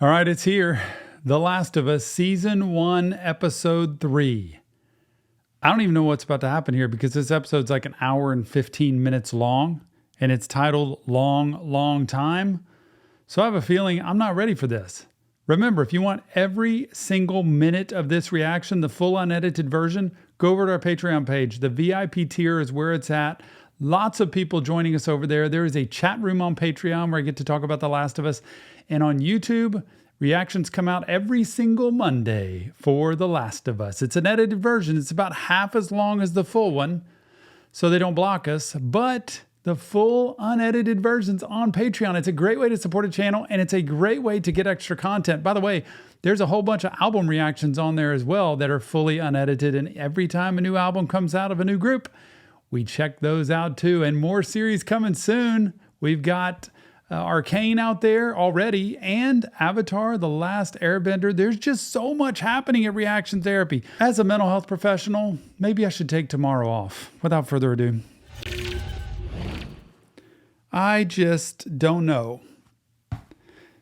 All right, it's here. The Last of Us, Season 1, Episode 3. I don't even know what's about to happen here because this episode's like an hour and 15 minutes long, and it's titled Long Time. So I have a feeling I'm not ready for this. Remember, if you want every single minute of this reaction, the full unedited version, go over to our Patreon page. The VIP tier is where it's at. Lots of people joining us over there. There is a chat room on Patreon where I get to talk about The Last of Us. And on YouTube, reactions come out every single Monday for The Last of Us. It's an edited version. It's about half as long as the full one, so they don't block us. But the full unedited version's on Patreon. It's a great way to support a channel, and it's a great way to get extra content. By the way, there's a whole bunch of album reactions on there as well that are fully unedited. And every time a new album comes out of a new group, we check those out too. And more series coming soon. We've got Arcane out there already, and Avatar: The Last Airbender. There's just so much happening at Reaction Therapy. As a mental health professional, maybe I should take tomorrow off. Without further ado, I just don't know.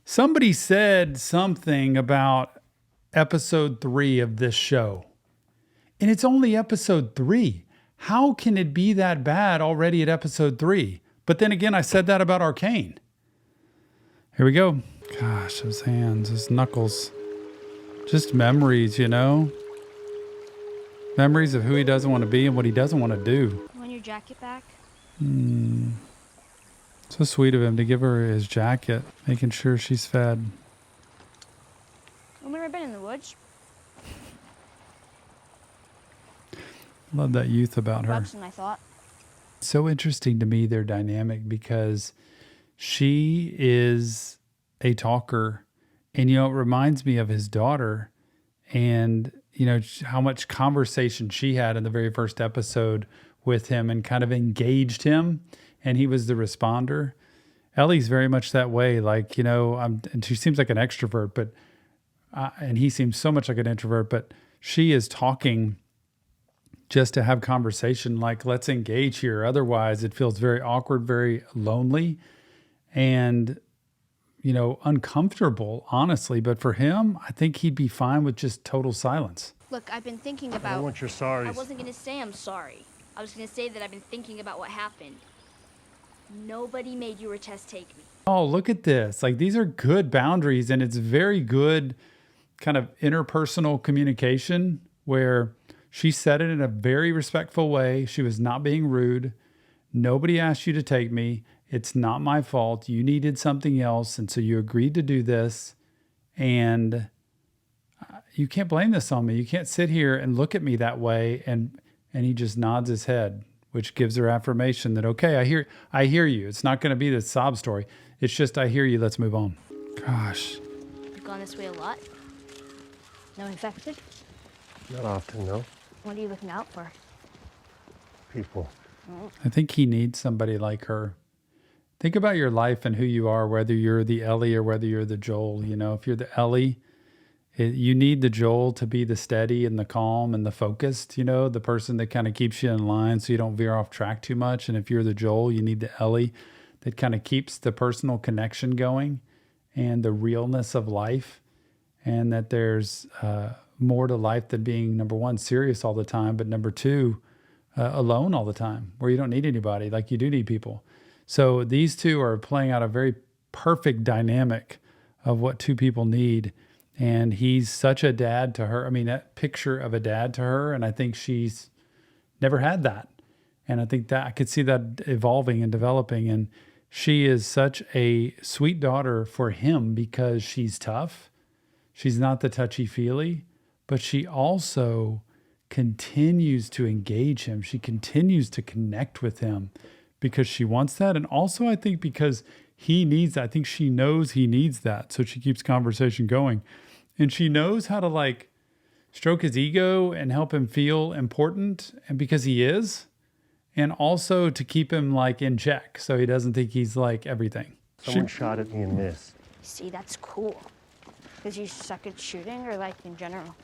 Somebody said something about episode 3 of this show, and it's only episode 3. How can it be that bad already at episode 3? But then again, I said that about Arcane. Here we go. Gosh, those hands, those knuckles. Just memories, you know? Memories of who he doesn't want to be and what he doesn't want to do. You want your jacket back? So sweet of him to give her his jacket, making sure she's fed. We've never been in the woods. Love that youth about her. Bucks, and I thought. So interesting to me, their dynamic, because she is a talker, and, you know, it reminds me of his daughter, and, you know, how much conversation she had in the very first episode with him and kind of engaged him, and he was the responder. Ellie's very much that way. Like, you know, and she seems like an extrovert, but, and he seems so much like an introvert, but she is talking just to have conversation, like, let's engage here. Otherwise it feels very awkward, very lonely, and, you know, uncomfortable, honestly. But for him, I think he'd be fine with just total silence. Look, I've been thinking about... I want your sorries. I wasn't going to say I'm sorry. I was going to say that I've been thinking about what happened. Nobody made you or Tess take me. Oh, look at this. Like, these are good boundaries, and it's very good kind of interpersonal communication where she said it in a very respectful way. She was not being rude. Nobody asked you to take me. It's not my fault. You needed something else, and so you agreed to do this. And you can't blame this on me. You can't sit here and look at me that way. And he just nods his head, which gives her affirmation that, okay, I hear you. It's not going to be this sob story. It's just, I hear you. Let's move on. Gosh. You've gone this way a lot? No infected? Not often, no. What are you looking out for? People. I think he needs somebody like her. Think about your life and who you are, whether you're the Ellie or whether you're the Joel. You know, if you're the Ellie, you need the Joel to be the steady and the calm and the focused, you know, the person that kind of keeps you in line so you don't veer off track too much. And if you're the Joel, you need the Ellie that kind of keeps the personal connection going and the realness of life, and that there's more to life than being, number one, serious all the time, but number two, alone all the time, where you don't need anybody. Like, you do need people. So these two are playing out a very perfect dynamic of what two people need. And he's such a dad to her. I mean, that picture of a dad to her. And I think she's never had that. And I think that I could see that evolving and developing. And she is such a sweet daughter for him because she's tough. She's not the touchy-feely, but she also continues to engage him. She continues to connect with him because she wants that. And also, I think because he needs that. I think she knows he needs that. So she keeps conversation going. And she knows how to, like, stroke his ego and help him feel important, and because he is, and also to keep him, like, in check so he doesn't think he's, like, everything. Someone shot at me and missed. See, that's cool. Because you suck at shooting, or, like, in general?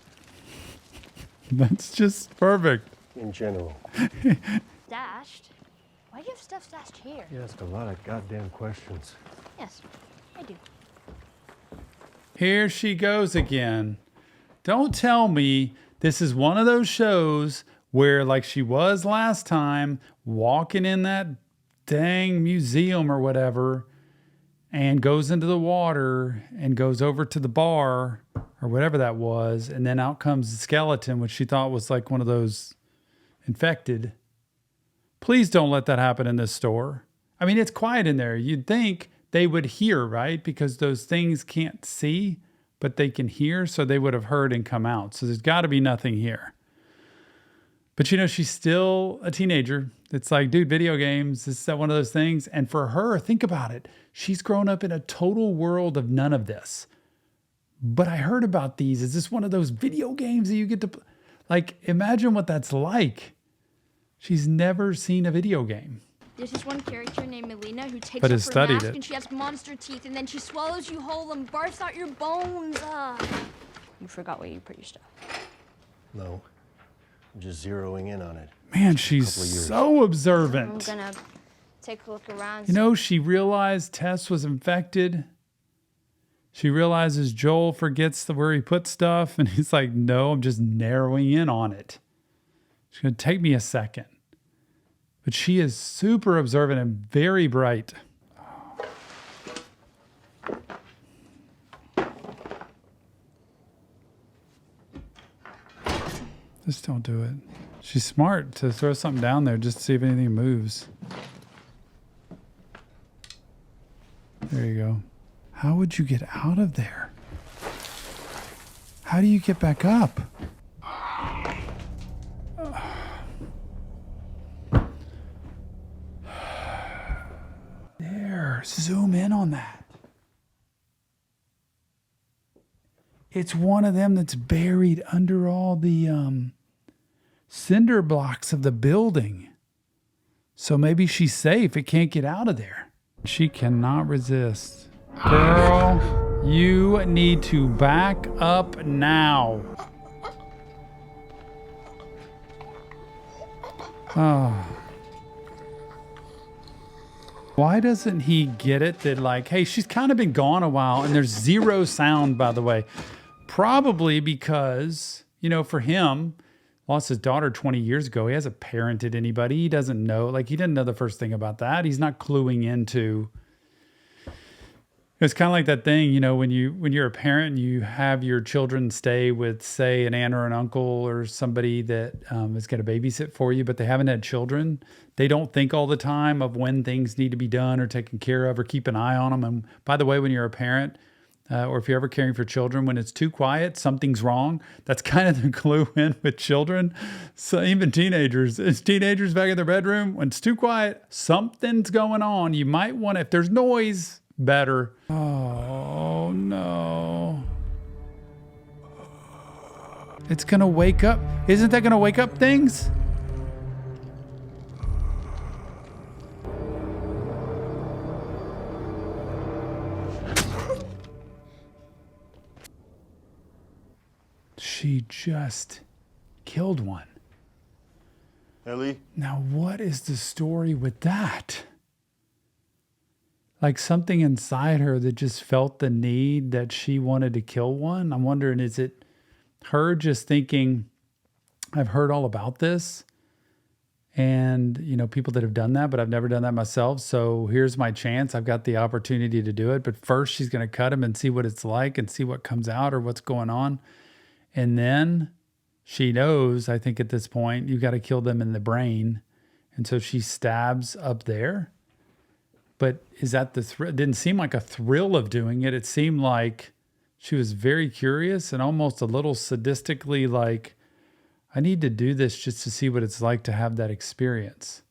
That's just perfect. In general. Stashed? Why do you have stuff stashed here? You ask a lot of goddamn questions. Yes, I do. Here she goes again. Don't tell me this is one of those shows where, like she was last time, walking in that dang museum or whatever, and goes into the water and goes over to the bar or whatever that was, and then out comes the skeleton, which she thought was like one of those infected. Please don't let that happen in this store. I mean, it's quiet in there. You'd think they would hear, right? Because those things can't see, but they can hear, so they would have heard and come out. So there's got to be nothing here. But you know, she's still a teenager. It's like, dude, video games, this is one of those things. And for her, think about it. She's grown up in a total world of none of this. But I heard about these. Is this one of those video games that you get to, like, imagine what that's like. She's never seen a video game. There's this one character named Melina who takes But off has her studied mask it. and she has monster teeth and then she swallows you whole and barfs out your bones. You forgot where you put your stuff. No. I'm just zeroing in on it. Man, she's Couple of years. so I'm observant. gonna take a look around. You know, she realized Tess was infected. She realizes Joel forgets where he put stuff. And he's like, no, I'm just narrowing in on it. It's going to take me a second. But she is super observant and very bright. Just don't do it. She's smart to throw something down there just to see if anything moves. There you go. How would you get out of there? How do you get back up? There, zoom in on that. It's one of them that's buried under all the cinder blocks of the building. So maybe she's safe. It can't get out of there. She cannot resist. Girl, you need to back up now. Oh. Why doesn't he get it that, like, hey, she's kind of been gone a while and there's zero sound, by the way. Probably because, you know, for him, lost his daughter 20 years ago. He hasn't parented anybody. He doesn't know, like, he didn't know the first thing about that. He's not cluing into. It's kind of like that thing, you know, when you're a parent and you have your children stay with, say, an aunt or an uncle or somebody that is going to babysit for you, but they haven't had children. They don't think all the time of when things need to be done or taken care of or keep an eye on them. And by the way, when you're a parent or if you're ever caring for children, when it's too quiet, something's wrong. That's kind of the clue in with children. So even teenagers, it's teenagers back in their bedroom. When it's too quiet, something's going on. You might want to, if there's noise, better. Oh no. It's gonna wake up. Isn't that gonna wake up things? She just killed one. Ellie? Now, what is the story with that? Like something inside her that just felt the need that she wanted to kill one. I'm wondering, is it her just thinking, I've heard all about this and, you know, people that have done that, but I've never done that myself. So here's my chance. I've got the opportunity to do it. But first she's going to cut him and see what it's like and see what comes out or what's going on. And then she knows, I think at this point, you got to kill them in the brain. And so she stabs up there. But is that the thrill? It didn't seem like a thrill of doing it. It seemed like she was very curious and almost a little sadistically like, I need to do this just to see what it's like to have that experience.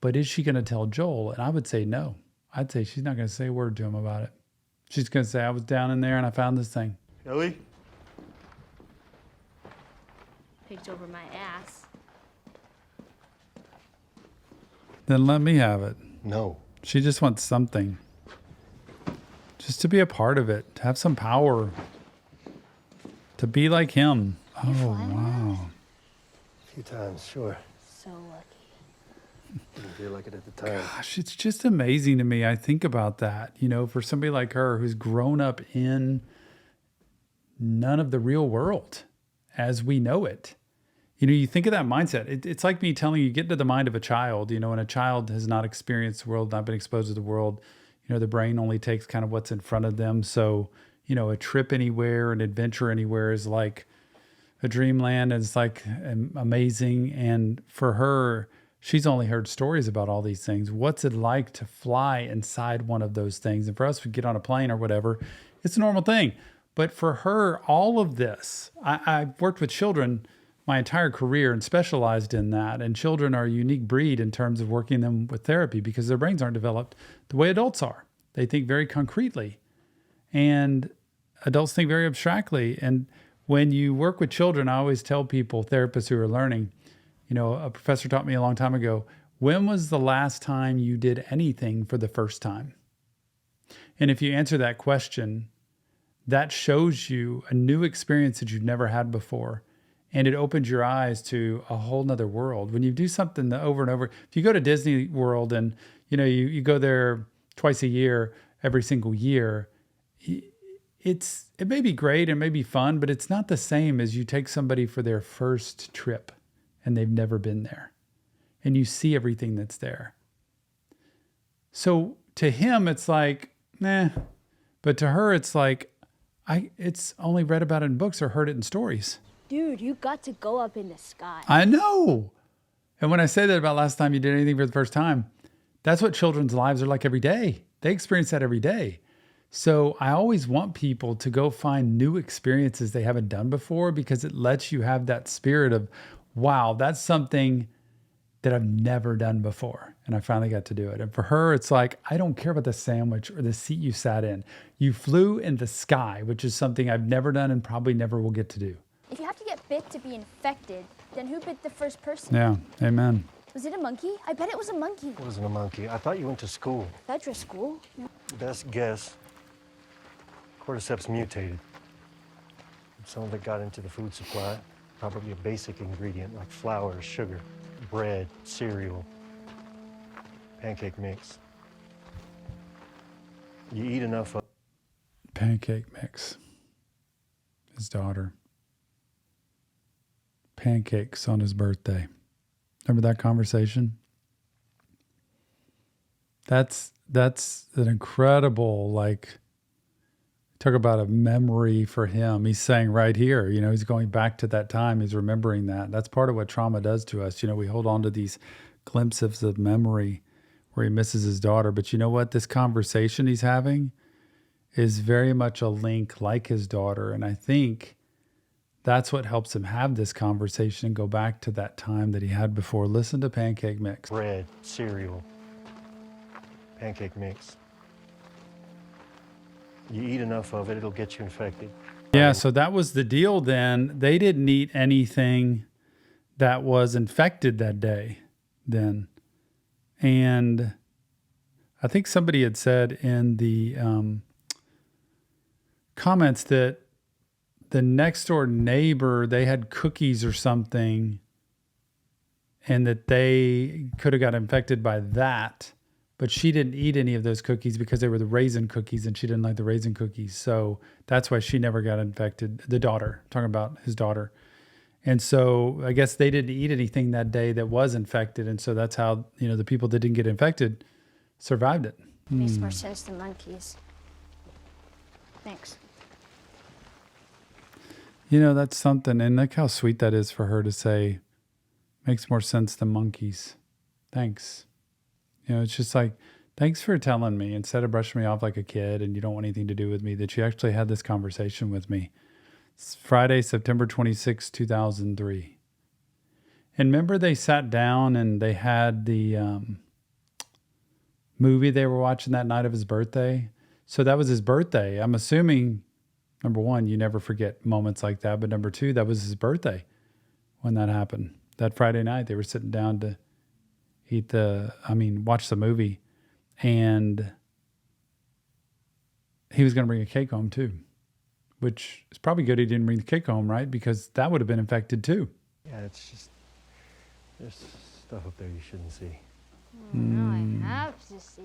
But is she going to tell Joel? And I would say no. I'd say she's not going to say a word to him about it. She's going to say, I was down in there and I found this thing. Ellie? Picked over my ass. Then let me have it. No. She just wants something. Just to be a part of it. To have some power. To be like him. Oh, wow. A few times, sure. So lucky. Didn't feel like it at the time. Gosh, it's just amazing to me. I think about that, for somebody like her who's grown up in none of the real world as we know it. You think of that mindset. It's like me telling you, get into the mind of a child, when a child has not experienced the world, not been exposed to the world, the brain only takes kind of what's in front of them. So, a trip anywhere, an adventure anywhere is like a dreamland, and it's like amazing. And for her, she's only heard stories about all these things. What's it like to fly inside one of those things? And for us, we get on a plane or whatever, it's a normal thing. But for her, all of this, I've worked with children my entire career and specialized in that. And children are a unique breed in terms of working them with therapy because their brains aren't developed the way adults are. They think very concretely, and adults think very abstractly. And when you work with children, I always tell people, therapists who are learning, a professor taught me a long time ago, when was the last time you did anything for the first time? And if you answer that question, that shows you a new experience that you've never had before. And it opens your eyes to a whole nother world. When you do something over and over, if you go to Disney World and, you go there twice a year, every single year, it may be great, it may be fun, but it's not the same as you take somebody for their first trip and they've never been there and you see everything that's there. So to him, it's like, nah, but to her, it's like, it's only read about it in books or heard it in stories. Dude, you got to go up in the sky. I know. And when I say that about last time you did anything for the first time, that's what children's lives are like every day. They experience that every day. So I always want people to go find new experiences they haven't done before because it lets you have that spirit of, wow, that's something that I've never done before. And I finally got to do it. And for her, it's like, I don't care about the sandwich or the seat you sat in. You flew in the sky, which is something I've never done and probably never will get to do. If you have to get bit to be infected, then who bit the first person? Yeah, amen. Was it a monkey? I bet it was a monkey. It wasn't a monkey. I thought you went to school. Fedra school? Best guess, cordyceps mutated. Some of it got into the food supply. Probably a basic ingredient like flour, sugar, bread, cereal, pancake mix. You eat enough of Pancake mix. His daughter. Pancakes on his birthday. Remember that conversation? That's an incredible, talk about a memory for him. He's saying right here, he's going back to that time. He's remembering that. That's part of what trauma does to us. We hold on to these glimpses of memory where he misses his daughter. But you know what? This conversation he's having is very much a link like his daughter. And I think that's what helps him have this conversation and go back to that time that he had before. Listen to pancake mix. bread, cereal, pancake mix. You eat enough of it, it'll get you infected. Yeah, so that was the deal then. They didn't eat anything that was infected that day then. And I think somebody had said in the comments that the next door neighbor, they had cookies or something, and that they could have got infected by that, but she didn't eat any of those cookies because they were the raisin cookies and she didn't like the raisin cookies. So that's why she never got infected. The daughter, I'm talking about his daughter. And so I guess they didn't eat anything that day that was infected. And so that's how, the people that didn't get infected survived it. Makes more sense than monkeys. Thanks. That's something. And look how sweet that is for her to say, makes more sense than monkeys. Thanks. It's just like, thanks for telling me instead of brushing me off like a kid and you don't want anything to do with me, that you actually had this conversation with me. It's Friday, September 26, 2003. And remember they sat down and they had the movie they were watching that night of his birthday. So that was his birthday. I'm assuming, number one, you never forget moments like that. But number two, that was his birthday when that happened. That Friday night, they were sitting down to watch the movie. And he was going to bring a cake home too, which is probably good he didn't bring the cake home, right? Because that would have been infected too. Yeah, it's just, there's stuff up there you shouldn't see. Now I have to see.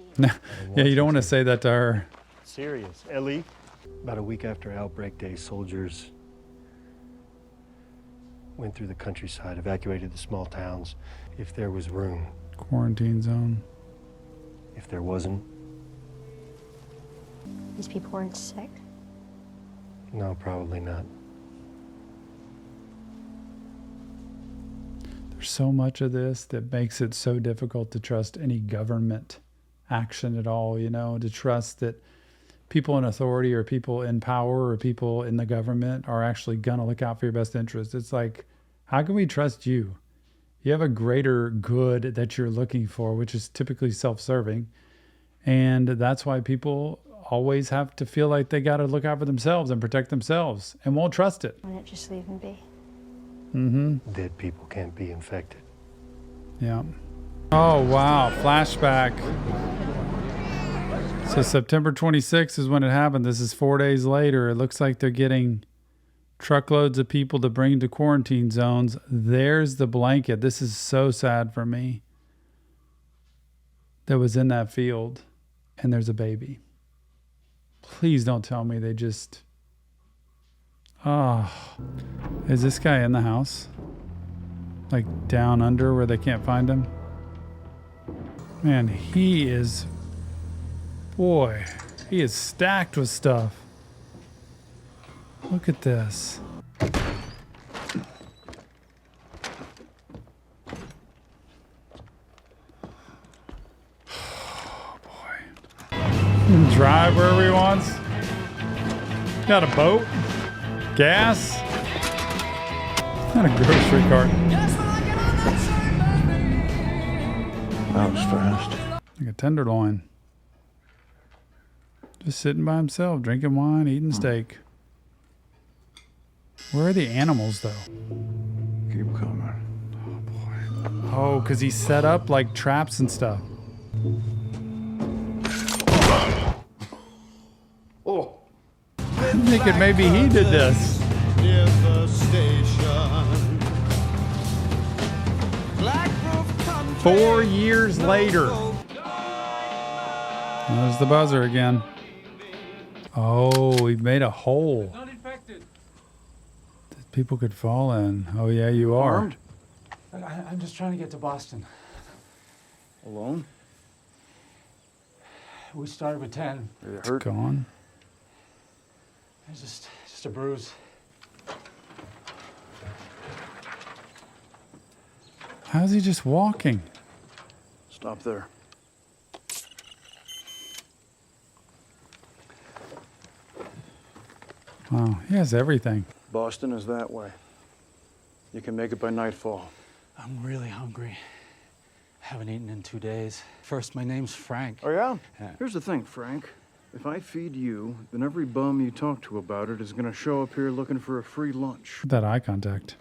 Yeah, you don't want to say that to her. Serious. Ellie, about a week after Outbreak Day, soldiers went through the countryside, evacuated the small towns. If there was room. Quarantine zone. If there wasn't, These people weren't sick. no, probably not. There's so much of this that makes it so difficult to trust any government action at all, you know, to trust that people in authority or people in power or people in the government are actually going to look out for your best interest. It's like, how can we trust you? You have a greater good that you're looking for, which is typically self-serving. And that's why people always have to feel like they got to look out for themselves and protect themselves and won't trust it. Why not just leave him be? Dead people can't be infected. Yeah. Oh, wow. Flashback. So September 26th is when it happened. This is 4 days later. It looks like they're getting truckloads of people to bring to quarantine zones. There's the blanket. This is so sad for me. That was in that field. And there's a baby. Please don't tell me they just... Oh. Is this guy in the house? Like down under where they can't find him? Man, he is... Boy, he is stacked with stuff. Look at this. Oh, boy. Drive wherever he wants. Got a boat. Gas. Not a grocery cart. That was fast. Like a tenderloin. Just sitting by himself, drinking wine, eating steak. Where are the animals, though? Keep coming. Oh, because he set up like traps and stuff. Oh, I'm thinking maybe he did this. Near the station. Black roof country. 4 years later. There's the buzzer again. Oh, he made a hole Not infected. that people could fall in. Oh, yeah, you are. armed? I'm just trying to get to Boston. Alone? We started with 10. Are you hurt? Gone. It's just a bruise. How's he just walking? Stop there. Wow, he has everything. Boston is that way. You can make it by nightfall. I'm really hungry. Haven't eaten in 2 days. First, my name's Frank. Oh, yeah? Yeah. Here's the thing, Frank. If I feed you, then every bum you talk to about it is going to show up here looking for a free lunch. That eye contact.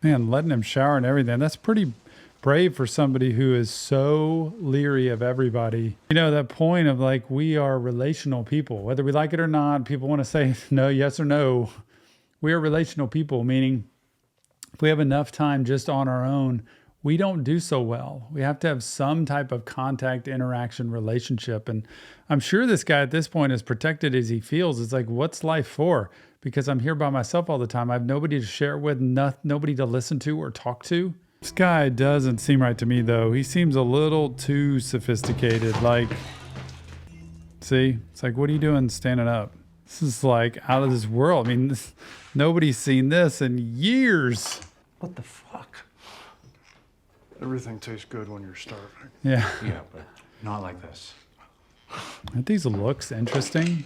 Man, letting him shower and everything. That's pretty brave for somebody who is so leery of everybody. You know, that point of like, we are relational people, whether we like it or not. People want to say no, yes or no. We are relational people, meaning if we have enough time just on our own, we don't do so well. We have to have some type of contact, interaction, relationship. And I'm sure this guy at this point, as protected as he feels, it's like, what's life for? Because I'm here by myself all the time. I have nobody to share it with, nobody to listen to or talk to. This guy doesn't seem right to me, though. He seems a little too sophisticated. Like, see? It's like, what are you doing standing up? This is like out of this world. I mean, nobody's seen this in years. What the fuck? Everything tastes good when you're starving. Yeah. Yeah, but not like this. Aren't these looks interesting?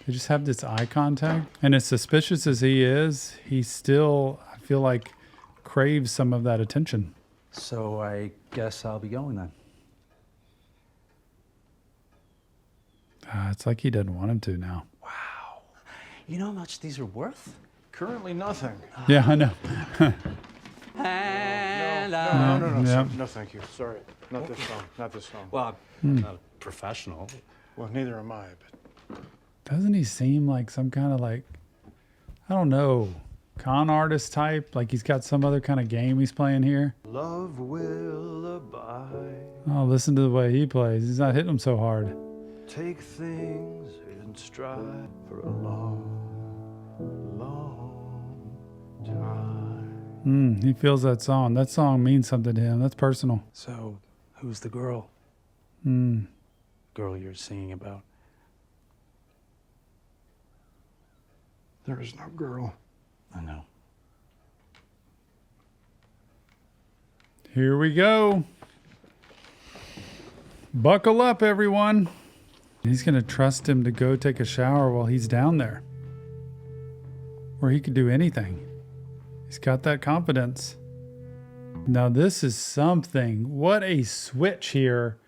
They just have this eye contact. And as suspicious as he is, he still, I feel like, craves some of that attention. So I guess I'll be going then. It's like he doesn't want him to now. Wow. You know how much these are worth? Currently nothing. Yeah, I know. And No, Yeah. no, thank you. Sorry. Not this song. Not this song. well, I'm not a professional. Well, neither am I, but Doesn't he seem like some kind of like, I don't know. con artist type, like he's got some other kind of game he's playing here. Love will abide. Oh, listen to the way he plays. He's not hitting them so hard. Take things in stride for a long, long time. He feels that song. That song means something to him. That's personal. So, who's the girl? Girl you're singing about? There is no girl. I know. Here we go. Buckle up, everyone. He's going to trust him to go take a shower while he's down there. Or he could do anything. He's got that confidence. Now, this is something. What a switch here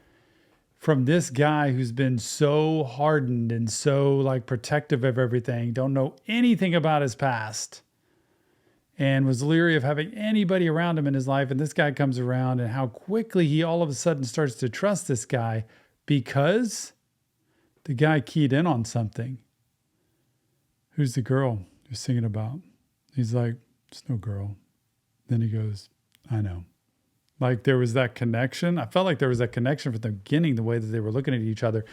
from this guy who's been so hardened and so like protective of everything, don't know anything about his past, and was leery of having anybody around him in his life. And this guy comes around, and how quickly he all of a sudden starts to trust this guy because the guy keyed in on something. Who's the girl you're singing about? He's like, it's no girl. Then he goes, I know. Like there was that connection. I felt like there was that connection from the beginning, the way that they were looking at each other.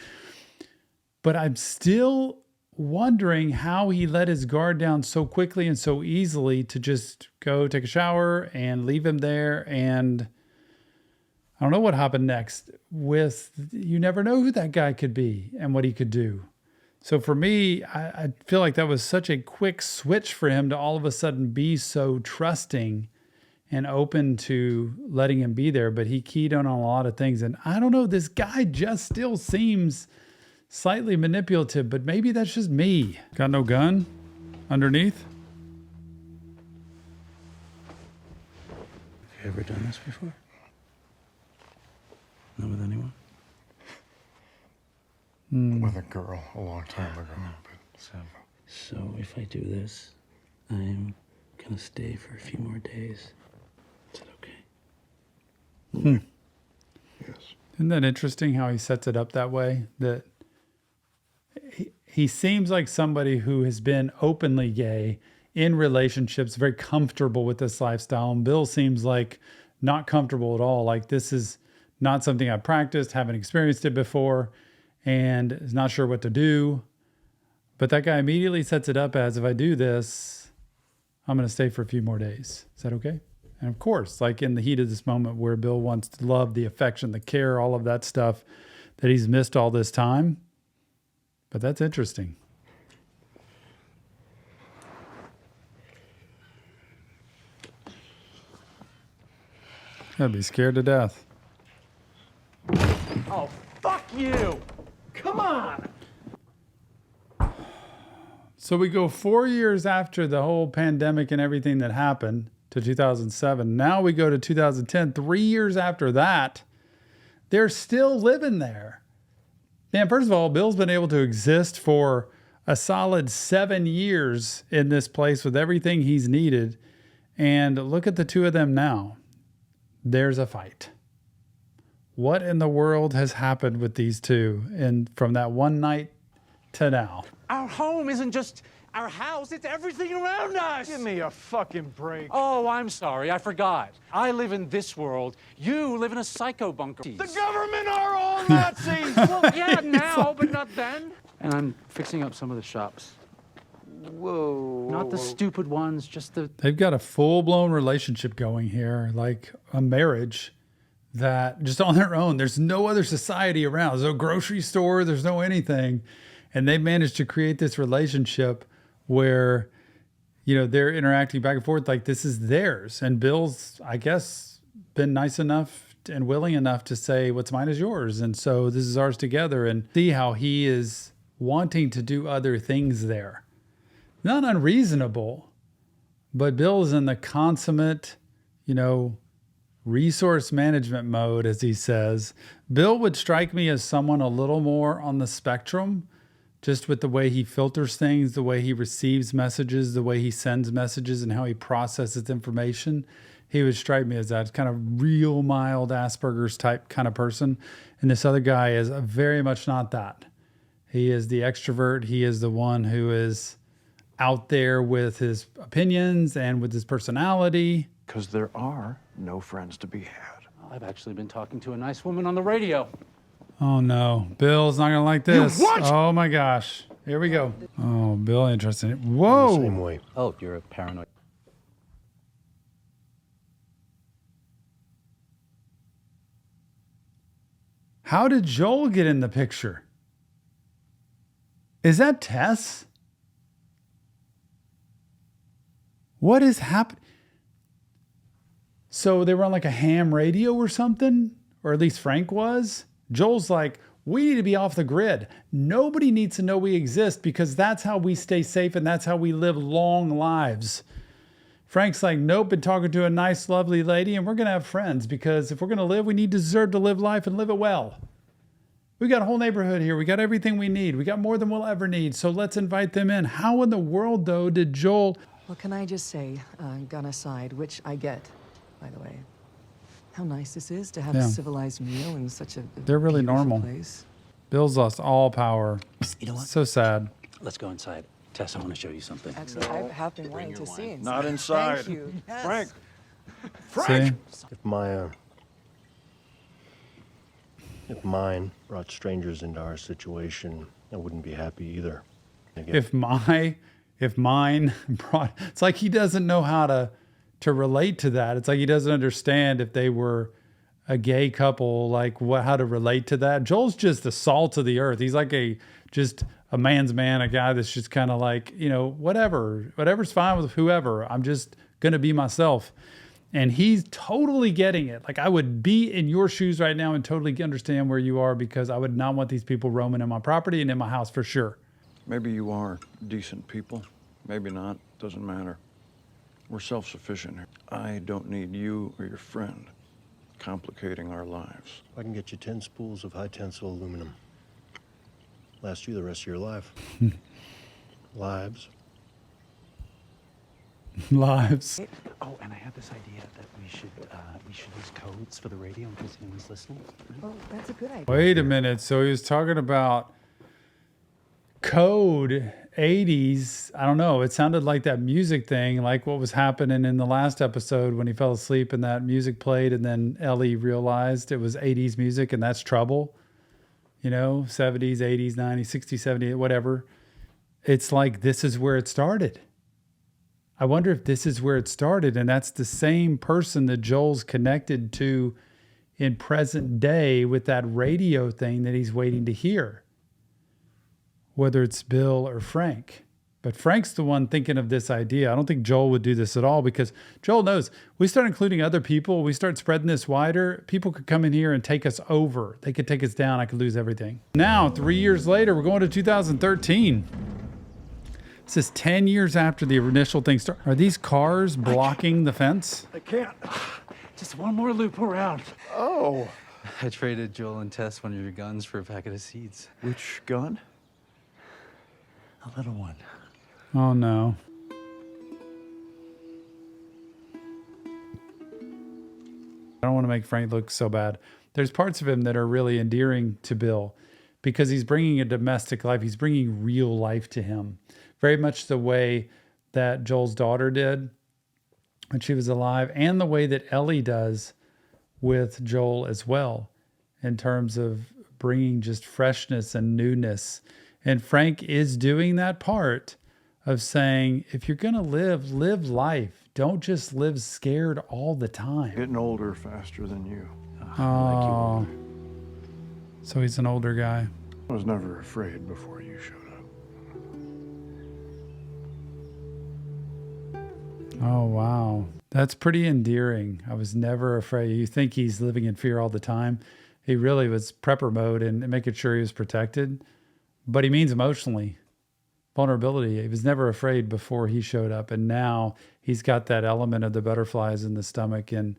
But I'm still wondering how he let his guard down so quickly and so easily to just go take a shower and leave him there. And I don't know what happened next with, you never know who that guy could be and what he could do. So for me, I feel like that was such a quick switch for him to all of a sudden be so trusting and open to letting him be there. But he keyed on a lot of things. And I don't know, this guy just still seems slightly manipulative, but maybe that's just me. Got no gun underneath? Have you ever done this before? Not with anyone? With a girl a long time ago. But So if I do this, I'm gonna stay for a few more days. Is that okay? yes. Isn't that interesting how he sets it up that way? That he seems like somebody who has been openly gay in relationships, very comfortable with this lifestyle. And Bill seems like not comfortable at all. Like this is not something I've practiced, haven't experienced it before, and is not sure what to do. But that guy immediately sets it up as, if I do this, I'm going to stay for a few more days. Is that okay? And of course, like in the heat of this moment where Bill wants the love, the affection, the care, all of that stuff that he's missed all this time. But that's interesting. I'd be scared to death. Oh, fuck you! Come on! So we go 4 years after the whole pandemic and everything that happened to 2007. Now we go to 2010, 3 years after that. They're still living there. Man, first of all, Bill's been able to exist for a solid 7 years in this place with everything he's needed. And look at the two of them now. There's a fight. What in the world has happened with these two and from that one night to now? Our home isn't just our house, it's everything around us. Give me a fucking break. Oh, I'm sorry, I forgot. I live in this world. You live in a psycho bunker. The government are all Nazis! Well, yeah, now, but not then. And I'm fixing up some of the shops. Whoa. Not the stupid ones, just the... They've got a full-blown relationship going here, like a marriage that just on their own. There's no other society around. There's no grocery store. There's no anything. And they've managed to create this relationship where, you know, they're interacting back and forth like this is theirs. And Bill's, I guess, been nice enough and willing enough to say, what's mine is yours. And so this is ours together. And see how he is wanting to do other things there. Not unreasonable, but Bill's in the consummate, you know, resource management mode, as he says. Bill would strike me as someone a little more on the spectrum, just with the way he filters things, the way he receives messages, the way he sends messages, and how he processes information. He would strike me as that kind of real mild Asperger's type kind of person. And this other guy is very much not that. He is the extrovert. He is the one who is out there with his opinions and with his personality. Because there are no friends to be had. I've actually been talking to a nice woman on the radio. Oh no, Bill's not gonna like this. what? Oh my gosh. Here we go. Oh, Bill, interesting. The same Whoa. way. Oh, you're a paranoid. How did Joel get in the picture? Is that Tess? What is happening? So they were on like a ham radio or something, or at least Frank was. Joel's like, we need to be off the grid. Nobody needs to know we exist because that's how we stay safe and that's how we live long lives. Frank's like, nope, been talking to a nice, lovely lady and we're going to have friends because if we're going to live, we deserve to live life and live it well. We got a whole neighborhood here. We got everything we need. We got more than we'll ever need. So let's invite them in. How in the world, though, did Joel... Well, can I just say, gun aside, which I get, by the way, how nice this is to have Yeah. a civilized meal in such a They're really beautiful normal. place. Bill's lost all power. You know what? So sad. Let's go inside. Tess, I want to show you something. Actually, I have been wanting to see it. Not inside. Thank you. Yes. Frank, See? If mine brought strangers into our situation, I wouldn't be happy either. If mine brought... It's like he doesn't know how to relate to that. It's like he doesn't understand if they were a gay couple, like how to relate to that. Joel's just the salt of the earth. He's like just a man's man, a guy that's just kind of like, whatever's fine with whoever. I'm just going to be myself. And he's totally getting it. Like I would be in your shoes right now and totally understand where you are because I would not want these people roaming in my property and in my house for sure. maybe you are decent people. Maybe not. Doesn't matter. We're self-sufficient here. I don't need you or your friend complicating our lives. I can get you 10 spools of high-tensile aluminum. Last you the rest of your life. Lives. Lives. Oh, and I had this idea that we should use codes for the radio in case anyone's listening. Oh, that's a good idea. Wait a minute. So he was talking about code 80s. I don't know. It sounded like that music thing, like what was happening in the last episode when he fell asleep and that music played and then Ellie realized it was 80s music and that's trouble. 70s, 80s, 90s, 60s, 70s, whatever. It's like this is where it started. I wonder if this is where it started and that's the same person that Joel's connected to in present day with that radio thing that he's waiting to hear. Whether it's Bill or Frank. But Frank's the one thinking of this idea. I don't think Joel would do this at all because Joel knows we start including other people, we start spreading this wider, people could come in here and take us over. They could take us down. I could lose everything. Now, 3 years later, we're going to 2013. This is 10 years after the initial thing started. Are these cars blocking the fence? I can't. Just one more loop around. Oh. I traded Joel and Tess one of your guns for a packet of seeds. Which gun? A little one. Oh no. I don't want to make Frank look so bad. There's parts of him that are really endearing to Bill because he's bringing a domestic life. He's bringing real life to him. Very much the way that Joel's daughter did when she was alive and the way that Ellie does with Joel as well in terms of bringing just freshness and newness. And Frank is doing that part of saying, if you're going to live life. Don't just live scared all the time. Getting older faster than you. Oh, so he's an older guy. I was never afraid before you showed up. Oh, wow. That's pretty endearing. I was never afraid. You think he's living in fear all the time. He really was prepper mode and making sure he was protected. But he means emotionally. Vulnerability. He was never afraid before he showed up. And now he's got that element of the butterflies in the stomach. And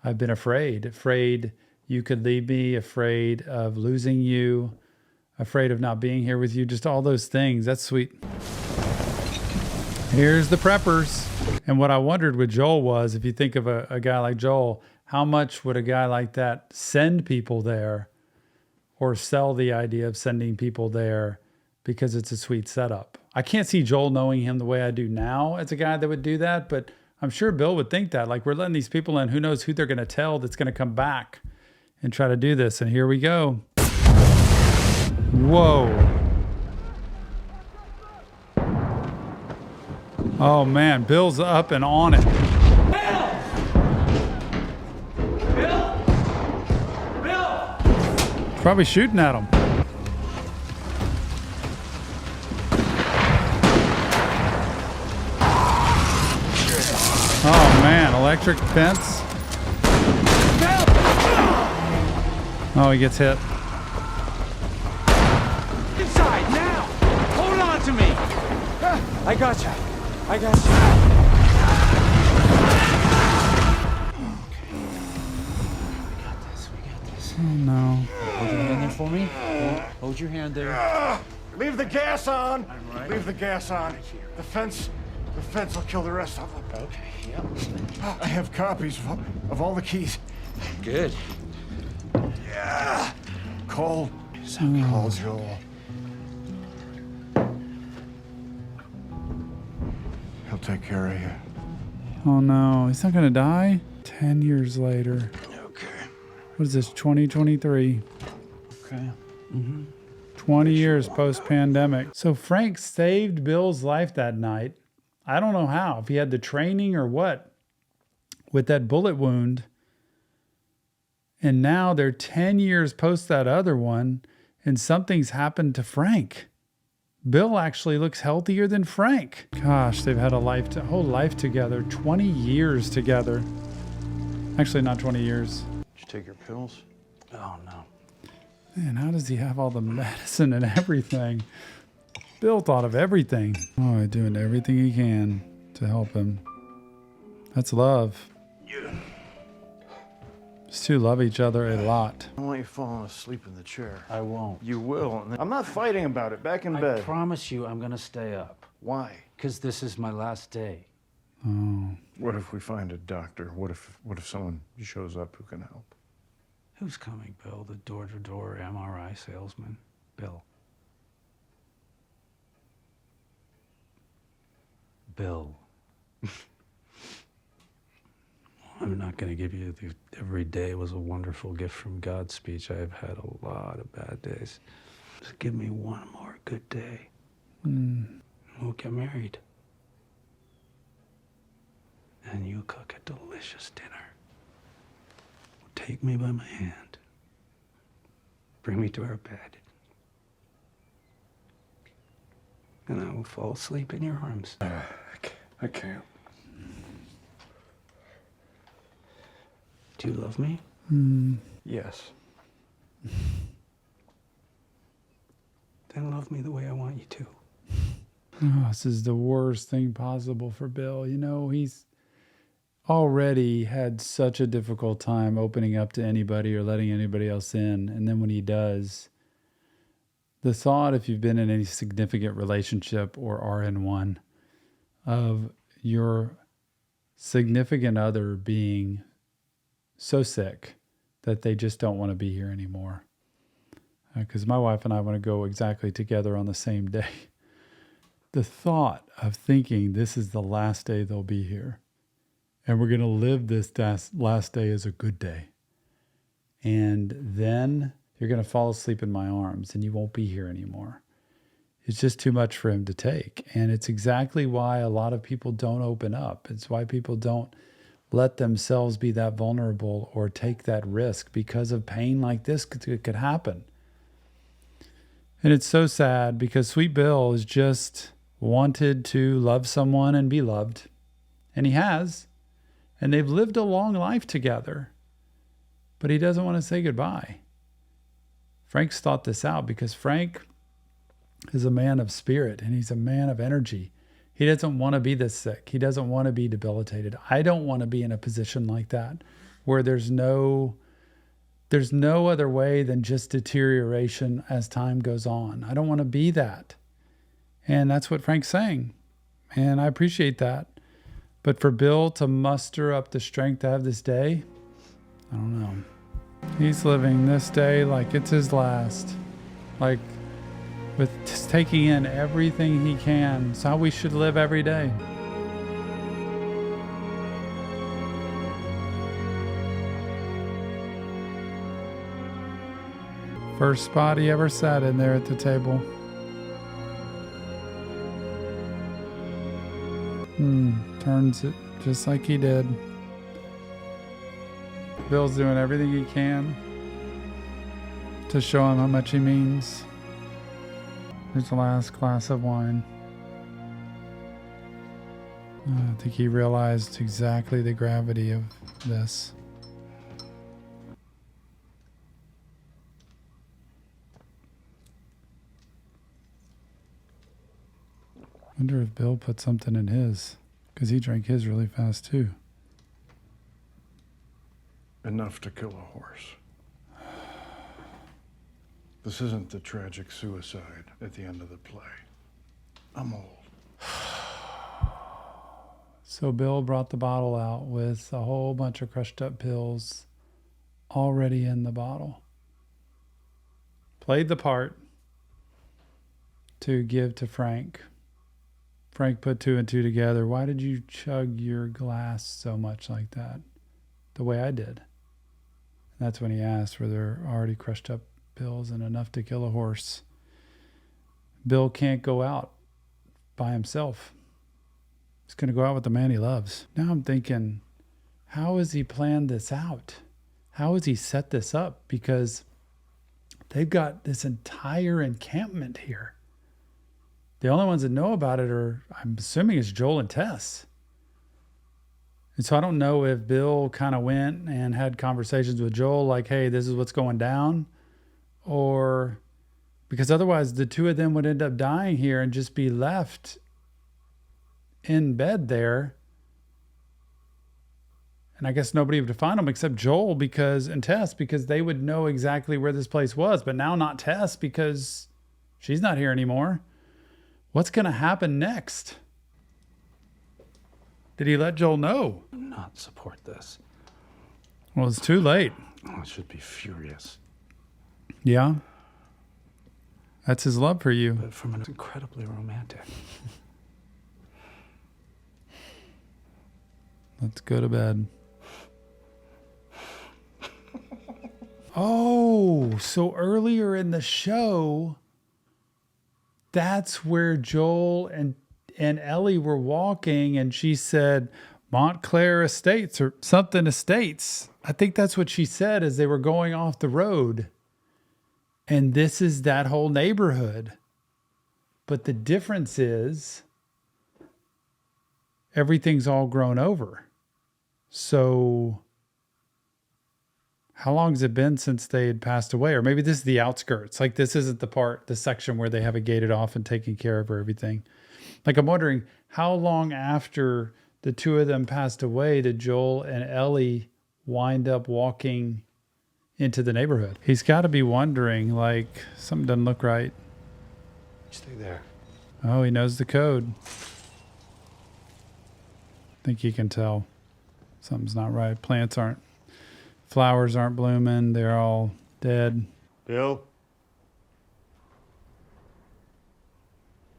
I've been afraid you could leave me, afraid of losing you, afraid of not being here with you. Just all those things. That's sweet. Here's the preppers. And what I wondered with Joel was, if you think of a guy like Joel, how much would a guy like that send people there or sell the idea of sending people there because it's a sweet setup? I can't see Joel knowing him the way I do now as a guy that would do that, but I'm sure Bill would think that. Like, we're letting these people in. Who knows who they're going to tell that's going to come back and try to do this. And here we go. Whoa. Oh, man. Bill's up and on it. Probably shooting at him. Oh man, electric fence. Oh, he gets hit. Inside now! Hold on to me! I got you. I got you. We got this. Oh no. Hold your hand there for me. Hold your hand there. Leave the gas on. Leave the gas on. The fence will kill the rest of them. Okay, yep. I have copies of all the keys. Good. Yeah. Call Joel. He'll take care of you. Oh no, he's not gonna die? 10 years later. Okay. What is this, 2023? Okay. 20 years post-pandemic. So Frank saved Bill's life that night. I don't know how, if he had the training or what, with that bullet wound. And now they're 10 years post that other one, and something's happened to Frank. Bill actually looks healthier than Frank. Gosh, they've had a whole life together, 20 years together. Actually, not 20 years. Did you take your pills? Oh no. Man, how does he have all the medicine and everything? Bill thought of everything. Oh, doing everything he can to help him. That's love. These two love each other a lot. I want you falling asleep in the chair. I won't. You will. I'm not fighting about it. Back in I bed. promise you I'm gonna stay up. Why? Because this is my last day. Oh, What if we find a doctor? What if someone shows up who can help? Who's coming, Bill? The door-to-door MRI salesman? Bill. Bill. I'm not going to give you the every day was a wonderful gift from God speech. I've had a lot of bad days. Just give me one more good day. And we'll get married. And you cook a delicious dinner. Take me by my hand. Bring me to our bed. And I will fall asleep in your arms. I can't. Do you love me? Yes. Then love me the way I want you to. Oh, this is the worst thing possible for Bill. You know, he's already had such a difficult time opening up to anybody or letting anybody else in. And then when he does, the thought, if you've been in any significant relationship or are in one, of your significant other being so sick that they just don't want to be here anymore. Because my wife and I want to go exactly together on the same day. The thought of thinking this is the last day they'll be here, and we're going to live this last day as a good day, and then you're going to fall asleep in my arms and you won't be here anymore. It's just too much for him to take. And it's exactly why a lot of people don't open up. It's why people don't let themselves be that vulnerable or take that risk, because of pain like this could happen. And it's so sad, because Sweet Bill has just wanted to love someone and be loved. And he has. And they've lived a long life together. But he doesn't want to say goodbye. Frank's thought this out, because Frank is a man of spirit and he's a man of energy. He doesn't want to be this sick. He doesn't want to be debilitated. I don't want to be in a position like that where there's no other way than just deterioration as time goes on. I don't want to be that. And that's what Frank's saying. And I appreciate that. But for Bill to muster up the strength to have this day, I don't know. He's living this day like it's his last. Like with just taking in everything he can. It's how we should live every day. First spot he ever sat in there at the table. Turns it just like he did. Bill's doing everything he can to show him how much he means. Here's the last glass of wine. I think he realized exactly the gravity of this. Wonder if Bill put something in his, because he drank his really fast too. Enough to kill a horse. This isn't the tragic suicide at the end of the play. I'm old. So Bill brought the bottle out with a whole bunch of crushed up pills already in the bottle. Played the part to give to Frank. Frank put two and two together. Why did you chug your glass so much like that? The way I did. And that's when he asked, were there already crushed up pills and enough to kill a horse? Bill can't go out by himself. He's going to go out with the man he loves. Now I'm thinking, how has he planned this out? How has he set this up? Because they've got this entire encampment here. The only ones that know about it are, I'm assuming, it's Joel and Tess. And so I don't know if Bill kind of went and had conversations with Joel like, hey, this is what's going down. Or because otherwise the two of them would end up dying here and just be left in bed there. And I guess nobody would find them except Joel and Tess, because they would know exactly where this place was. But now not Tess, because she's not here anymore. What's going to happen next? Did he let Joel know? Do not support this. Well, it's too late. Oh, I should be furious. Yeah. That's his love for you. But from an incredibly romantic. Let's go to bed. Oh, so earlier in the show, that's where Joel and Ellie were walking, and she said Montclair Estates or something Estates. I think that's what she said as they were going off the road. And this is that whole neighborhood. But the difference is everything's all grown over. So how long has it been since they had passed away? Or maybe this is the outskirts. Like this isn't the section where they have it gated off and taking care of everything. Like I'm wondering how long after the two of them passed away did Joel and Ellie wind up walking into the neighborhood? He's got to be wondering, like, something doesn't look right. Stay there. Oh, he knows the code. I think he can tell something's not right. Flowers aren't blooming. They're all dead. Bill?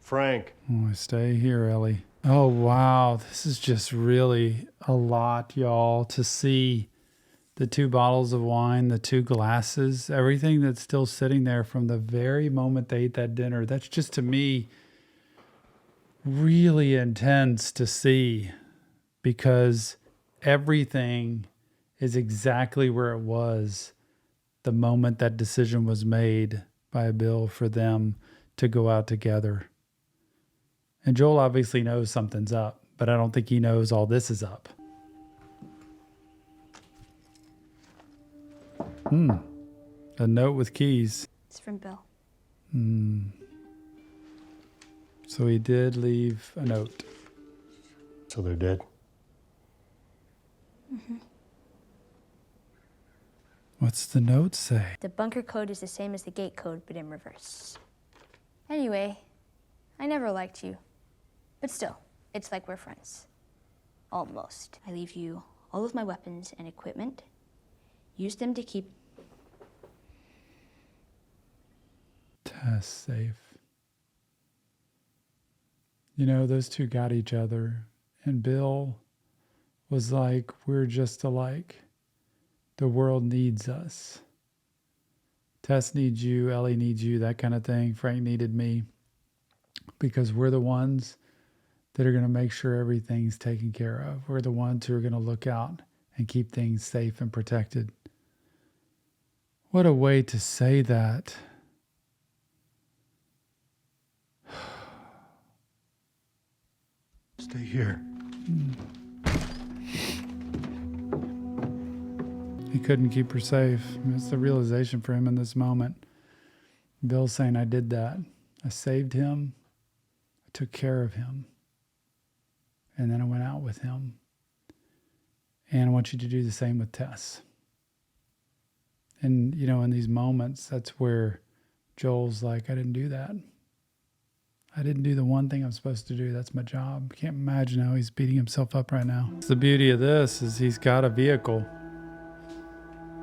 Frank? Oh, stay here, Ellie. Oh, wow. This is just really a lot, y'all, to see the two bottles of wine, the two glasses, everything that's still sitting there from the very moment they ate that dinner. That's just, to me, really intense to see, because everything is exactly where it was the moment that decision was made by Bill for them to go out together. And Joel obviously knows something's up, but I don't think he knows all this is up. A note with keys. It's from Bill. So he did leave a note. So they're dead? Mm-hmm. What's the note say? The bunker code is the same as the gate code, but in reverse. Anyway, I never liked you. But still, it's like we're friends. Almost. I leave you all of my weapons and equipment. Use them to keep Tess safe. You know, those two got each other. And Bill was like, we're just alike. The world needs us. Tess needs you, Ellie needs you, that kind of thing. Frank needed me. Because we're the ones that are going to make sure everything's taken care of. We're the ones who are going to look out and keep things safe and protected. What a way to say that. Stay here. He couldn't keep her safe. It's the realization for him in this moment. Bill's saying, I did that. I saved him. I took care of him. And then I went out with him. And I want you to do the same with Tess. And, you know, in these moments, that's where Joel's like, I didn't do that. I didn't do the one thing I'm supposed to do. That's my job. Can't imagine how he's beating himself up right now. The beauty of this is he's got a vehicle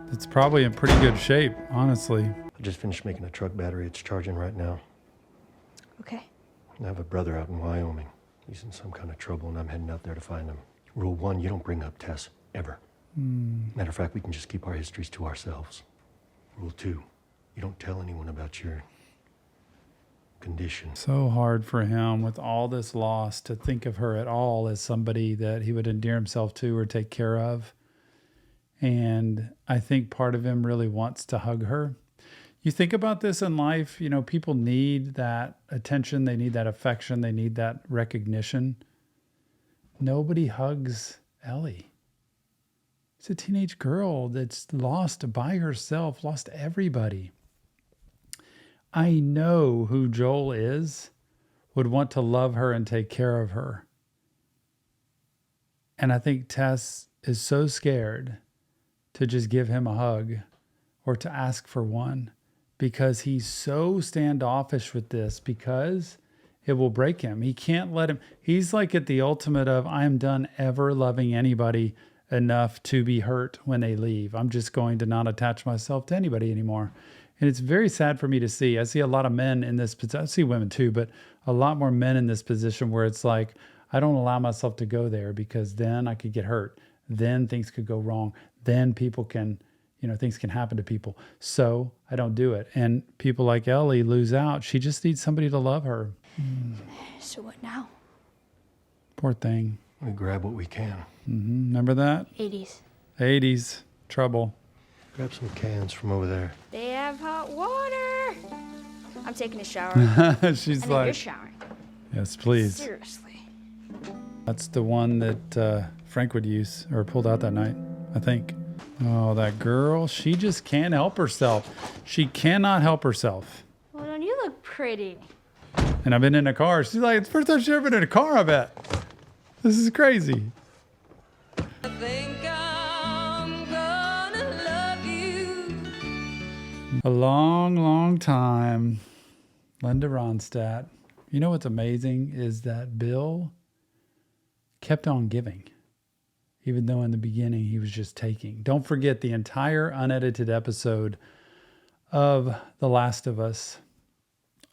that's probably in pretty good shape, honestly. I just finished making a truck battery. It's charging right now. Okay. I have a brother out in Wyoming. He's in some kind of trouble, and I'm heading out there to find him. Rule 1, you don't bring up Tess, ever. Matter of fact, we can just keep our histories to ourselves. Rule 2, you don't tell anyone about your condition. So hard for him with all this loss to think of her at all as somebody that he would endear himself to or take care of. And I think part of him really wants to hug her. You think about this in life, you know, people need that attention. They need that affection. They need that recognition. Nobody hugs Ellie. It's a teenage girl that's lost by herself, lost everybody. I know who Joel is, would want to love her and take care of her. And I think Tess is so scared to just give him a hug or to ask for one because he's so standoffish with this because it will break him. He can't let him. He's like at the ultimate of, I'm done ever loving anybody enough to be hurt when they leave. I'm just going to not attach myself to anybody anymore. And it's very sad for me to see. I see a lot of men in this position. I see women too, but a lot more men in this position where it's like, I don't allow myself to go there because then I could get hurt. Then things could go wrong. Then people can, you know, things can happen to people. So I don't do it. And people like Ellie lose out. She just needs somebody to love her. So what now? Poor thing. We grab what we can. Remember that? 80s. 80s. Trouble. Grab some cans from over there. They have hot water. I'm taking a shower. She's And then you're like, showering. yes, please. Seriously. That's the one that Frank would use or pulled out that night, I think. Oh, that girl. She just can't help herself. She cannot help herself. Well, don't you look pretty? And I've been in a car. She's like, it's the first time she's ever been in a car, I bet. This is crazy. I think I'm gonna love you. A long, long time. Linda Ronstadt. You know what's amazing is that Bill kept on giving, even though in the beginning he was just taking. Don't forget the entire unedited episode of The Last of Us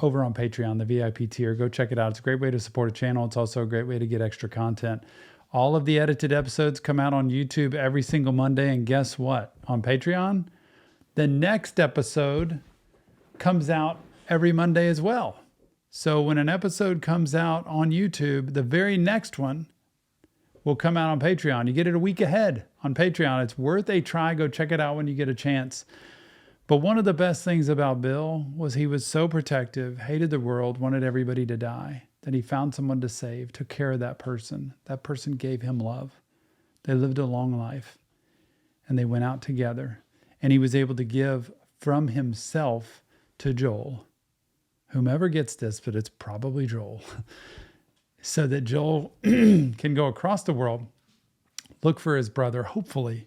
over on Patreon, the VIP tier. Go check it out. It's a great way to support a channel. It's also a great way to get extra content. All of the edited episodes come out on YouTube every single Monday. And guess what? On Patreon, the next episode comes out every Monday as well. So when an episode comes out on YouTube, the very next one will come out on Patreon. You get it a week ahead on Patreon. It's worth a try. Go check it out when you get a chance. But one of the best things about Bill was he was so protective, hated the world, wanted everybody to die, that he found someone to save, took care of that person. That person gave him love. They lived a long life, and they went out together. And he was able to give from himself to Joel. Whomever gets this, but it's probably Joel. So that Joel can go across the world, look for his brother, hopefully,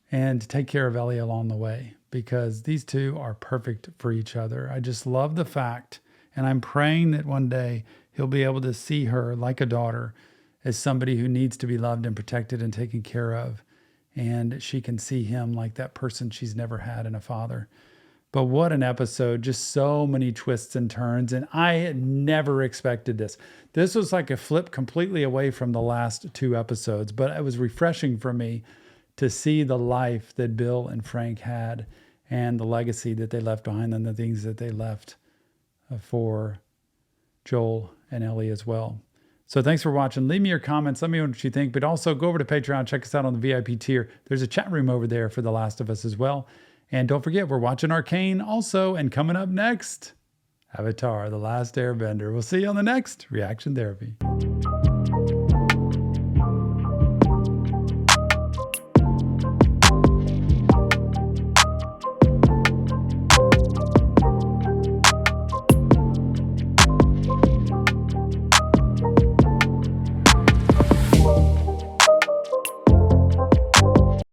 and take care of Ellie along the way, because these two are perfect for each other. I just love the fact, and I'm praying that one day he'll be able to see her like a daughter, as somebody who needs to be loved and protected and taken care of, and she can see him like that person she's never had in a father. But what an episode. Just so many twists and turns. And I had never expected this. This was like a flip completely away from the last 2 episodes, but it was refreshing for me to see the life that Bill and Frank had and the legacy that they left behind and the things that they left for Joel and Ellie as well. So thanks for watching. Leave me your comments. Let me know what you think. But also go over to Patreon. Check us out on the VIP tier. There's a chat room over there for The Last of Us as well. And don't forget, we're watching Arcane also. And coming up next, Avatar, The Last Airbender. We'll see you on the next Reaction Therapy.